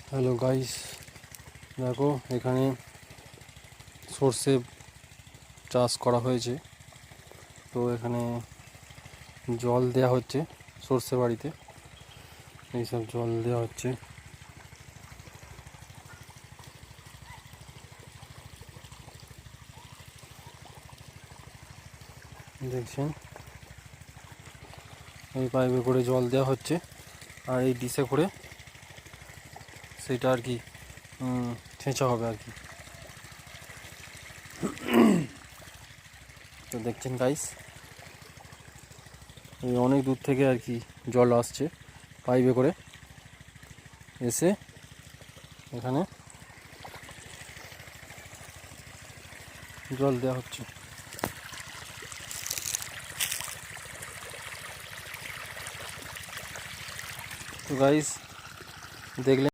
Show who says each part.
Speaker 1: Hello guys, দেখো এখানে সর্ষে চাষ করা হয়েছে। তো এখানে জল দেয়া হচ্ছে সর্ষে বাড়িতে, এইসব জল দেওয়া হচ্ছে। দেখছেন, এই পাইপে করে জল দেওয়া হচ্ছে, আর এই ডিশে করে সেটা আর কি ছেঁচা হবে আর কি। তো দেখছেন গাইস, এই অনেক দূর থেকে আর কি জল আসছে পাইপে করে, এসে এখানে জল দেওয়া হচ্ছে। তো গাইস দেখলেন।